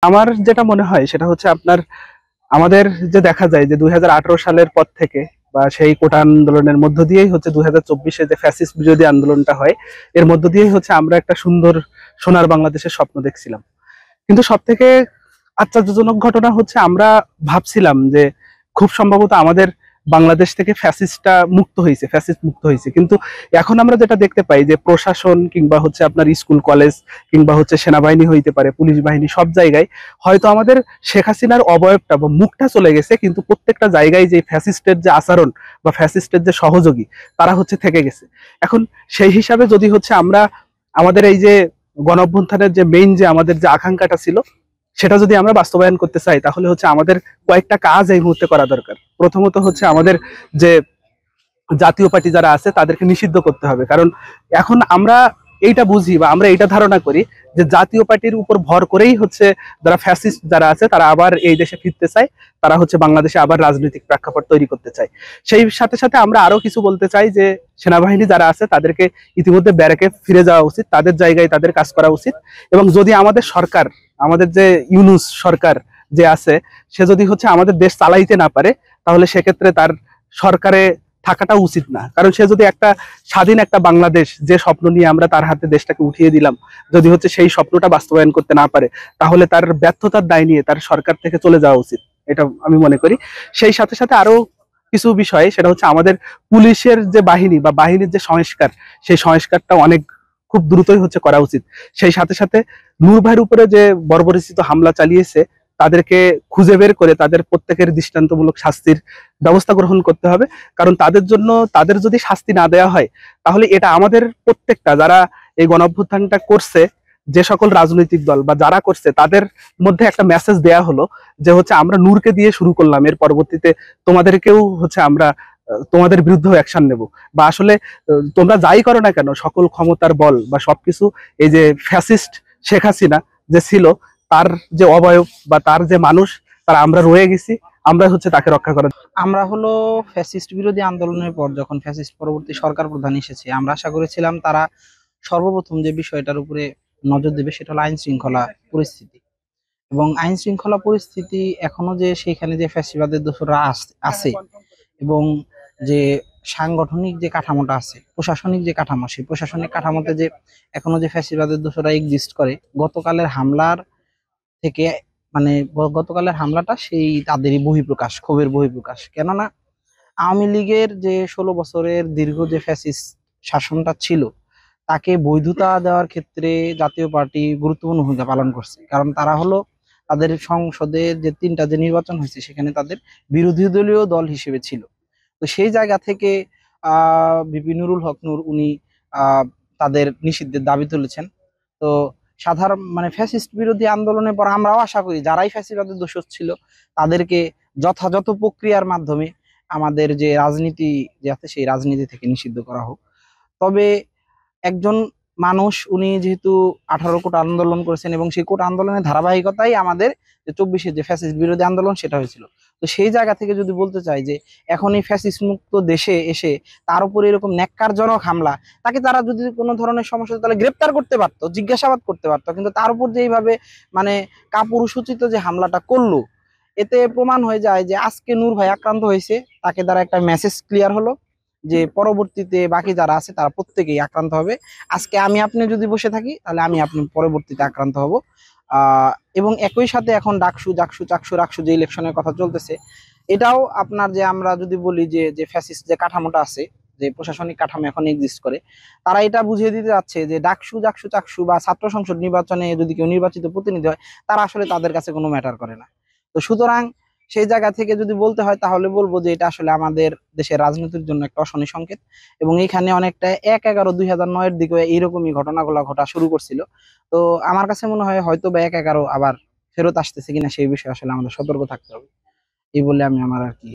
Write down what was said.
আমার যেটা মনে হয় সেটা হচ্ছে আপনার আমাদের যে দেখা যায় যে 2018 সালের পর থেকে বা সেই কোটা আন্দোলনের মধ্য দিয়েই হচ্ছে 2024-এ যে ফ্যাসিস্ট বিরোধী আন্দোলনটা হয়, এর মধ্য দিয়েই হচ্ছে আমরা একটা সুন্দর সোনার বাংলাদেশের স্বপ্ন দেখছিলাম। কিন্তু সব থেকে আশ্চর্যজনক ঘটনা হচ্ছে আমরা ভাবছিলাম যে খুব সম্ভবত আমাদের বাংলাদেশ থেকে ফ্যাসিস্ট মুক্ত হয়েছে, কিন্তু এখন আমরা যেটা দেখতে পাই যে প্রশাসন কিংবা হচ্ছে আপনার স্কুল কলেজ কিংবা হচ্ছে সেনাবাহিনী হইতে পারে, পুলিশ বাহিনী, সব জায়গায় হয়তো আমাদের শেখ হাসিনার অবয়বটা বা মুখটা চলে গেছে, কিন্তু প্রত্যেকটা জায়গায় যে ফ্যাসিস্টের যে আচরণ বা ফ্যাসিস্টের যে সহযোগী তারা হচ্ছে থেকে গেছে। এখন সেই হিসাবে যদি হচ্ছে আমরা আমাদের এই যে গণঅভ্যুত্থানের যে মেইন যে আমাদের যে আকাঙ্ক্ষাটা ছিল সেটা যদি আমরা বাস্তবায়ন করতে চাই, তাহলে হচ্ছে আমাদের কয়েকটা কাজ এই মুহূর্তে করা দরকার। প্রথমত হচ্ছে আমাদের যে জাতীয় পার্টি যারা আছে তাদেরকে নিষিদ্ধ করতে হবে, কারণ এখন আমরা এইটা বুঝি বা আমরা এইটা ধারণা করি যে জাতীয় পার্টির উপর ভর করেই হচ্ছে যারা ফ্যাসিস্ট যারা আছে তারা আবার এই দেশে ফিরতে চায়, তারা হচ্ছে বাংলাদেশে আবার রাজনৈতিক প্রেক্ষাপট তৈরি করতে চায়। সেই সাথে সাথে আমরা আরো কিছু বলতে চাই যে সেনাবাহিনী যারা আছে তাদেরকে ইতিমধ্যে ব্যারাকে ফিরে যাওয়া উচিত, তাদের জায়গায় তাদের কাজ করা উচিত। এবং যদি আমাদের সরকার, আমাদের যে ইউনূস সরকার যে আছে, সে যদি হচ্ছে আমাদের দেশ চালাইতে না পারে, তাহলে সেক্ষেত্রে তার সরকারে থাকাটা উচিত না। কারণ সে যদি একটা স্বাধীন একটা বাংলাদেশ যে স্বপ্ন নিয়ে আমরা তার হাতে দেশটাকে উঠিয়ে দিলাম, যদি হচ্ছে সেই স্বপ্নটা বাস্তবায়ন করতে না পারে, তাহলে তার ব্যর্থতার দায় নিয়ে তার সরকার থেকে চলে যাওয়া উচিত, এটা আমি মনে করি। সেই সাথে সাথে আরো কিছু বিষয়, সেটা হচ্ছে আমাদের পুলিশের যে বাহিনী বা বাহিনীর যে সংস্কার, সেই সংস্কারটা অনেক খুব দ্রুতই হচ্ছে করা উচিত। সেই সাথে সাথে নূর ভাইয়ের উপরে যে বর্বরোচিত হামলা চালিয়েছে তাদেরকে খুঁজে বের করে তাদের প্রত্যেকের দৃষ্টান্তমূলক শাস্তির ব্যবস্থা গ্রহণ করতে হবে। কারণ তাদের যদি শাস্তি না দেওয়া হয়, তাহলে এটা আমাদের প্রত্যেকটা যারা এই গণঅভ্যুত্থানটা করছে, যে সকল রাজনৈতিক দল বা যারা করছে, তাদের মধ্যে একটা মেসেজ দেয়া হলো যে হচ্ছে আমরা নূরকে দিয়ে শুরু করলাম, এর পরবর্তীতে তোমাদেরকেও হচ্ছে আমরা তোমাদের বিরুদ্ধেও অ্যাকশন নেব। বা আসলে তোমরা যাই করো না কেন, সকল ক্ষমতার বল বা সবকিছু এই যে ফ্যাসিস্ট শেখ হাসিনা যে ছিল, তার যে অবয়ব বা তার যে মানুষ, তার আমরা রয়ে গেছি, আমরা হচ্ছে তাকে রক্ষা করার। আমরা হলো ফ্যাসিস্ট বিরোধী আন্দোলনের পর যখন ফ্যাসিস্ট পরবর্তী সরকার প্রধান এসেছে, আমরা আশা করেছিলাম তারা সর্বপ্রথম যে বিষয়টার উপরে নজর দেবে সেটা হলো আইন শৃঙ্খলা পরিস্থিতি। এবং আইন শৃঙ্খলা পরিস্থিতি এখনো যে সেখানে যে ফ্যাসিবাদের দোসররা আছে এবং যে সাংগঠনিক যে কাঠামোটা আছে, প্রশাসনিক যে কাঠামো, সেই প্রশাসনিক কাঠামোতে যে এখনো যে ফ্যাসিবাদের দোসররা এক্সিস্ট করে, গতকালের হামলার থেকে মানে গতকালের হামলাটা সেই তাদেরই বহিঃপ্রকাশ, ক্ষোভের বহিঃপ্রকাশ। কেননা আওয়ামী লীগের যে 16 বছরের দীর্ঘ যে ফ্যাসিস্ট শাসনটা ছিল, তাকে বৈধতা দেওয়ার ক্ষেত্রে জাতীয় পার্টি গুরুত্বপূর্ণ ভূমিকা পালন করছে। কারণ তারা হলো তাদের সংসদের যে 3টা যে নির্বাচন হয়েছে সেখানে তাদের বিরোধী দলীয় দল হিসেবে ছিল। তো সেই জায়গা থেকে ভিপি নুরুল হক নূর উনি তাদের নিষিদ্ধের দাবি তুলেছেন। তো সাধারণ মানে ফ্যাসিস্ট বিরোধী আন্দোলনের পর আমরাও আশা করি যারাই ফ্যাসিবাদের দোষর ছিল তাদেরকে যথাযথ প্রক্রিয়ার মাধ্যমে আমাদের যে রাজনীতি যে আছে সেই রাজনীতি থেকে নিষিদ্ধ করা হোক। তবে একজন মানুষ উনি যেহেতু 18 কোটা আন্দোলন করেছেন এবং সেই কোটা আন্দোলনের ধারাবাহিকতাই আমাদের যে 24-এর যে ফ্যাসিস্ট বিরোধী আন্দোলন সেটা হয়েছিল। তো সেই জায়গা থেকে যদি বলতে চাই যে এখন এই ফ্যাসিস্ট মুক্ত দেশে এসে তার উপরে এরকম ন্যাক্কারজনক হামলা, তাকে তারা যদি কোনো ধরনের সমস্যা তাহলে গ্রেপ্তার করতে পারতো, জিজ্ঞাসাবাদ করতে পারতো, কিন্তু তার উপর যে এইভাবে মানে কাপুরুষোচিত যে হামলাটা করলো, এতে প্রমাণ হয়ে যায় যে আজকে নূর ভাই আক্রান্ত হয়েছে, তাকে দ্বারা একটা মেসেজ ক্লিয়ার হলো যে পরবর্তীতে বাকি যারা আছে তারা প্রত্যেকেই আক্রান্ত হবে। আজকে আমি আপনি যদি বসে থাকি তাহলে আমি আপনি পরবর্তীতে আক্রান্ত হব। এবং একই সাথে এখন ডাকসু জাকসু চাকসু রাকসু যে ইলেকশনের কথা চলতেছে, এটাও আপনার যে আমরা যদি বলি যে যে ফ্যাসিস্ট যে কাঠামোটা আছে, যে প্রশাসনিক কাঠামো এখন এক্সিস্ট করে, তারা এটা বুঝিয়ে দিতে যাচ্ছে যে ডাকসু জাকসু চাকসু বা ছাত্র সংসদ নির্বাচনে যদি কেউ নির্বাচিত প্রতিনিধি হয়, তারা আসলে তাদের কাছে কোনো ম্যাটার করে না। তো সুতরাং সেই জায়গা থেকে যদি বলতে হয় তাহলে বলবো যে এটা আসলে আমাদের দেশের রাজনীতির জন্য একটা অশনি সংকেত। এবং এখানে অনেকটা 1/11/2009-এর দিকে এইরকমই ঘটনাগুলো ঘটা শুরু করছিল। তো আমার কাছে মনে হয় হয়তো বা 1/11 আবার ফেরত আসতেছে কিনা সেই বিষয়ে আসলে আমাদের সতর্ক থাকতে হবে। এই বলে আমি আমার আর কি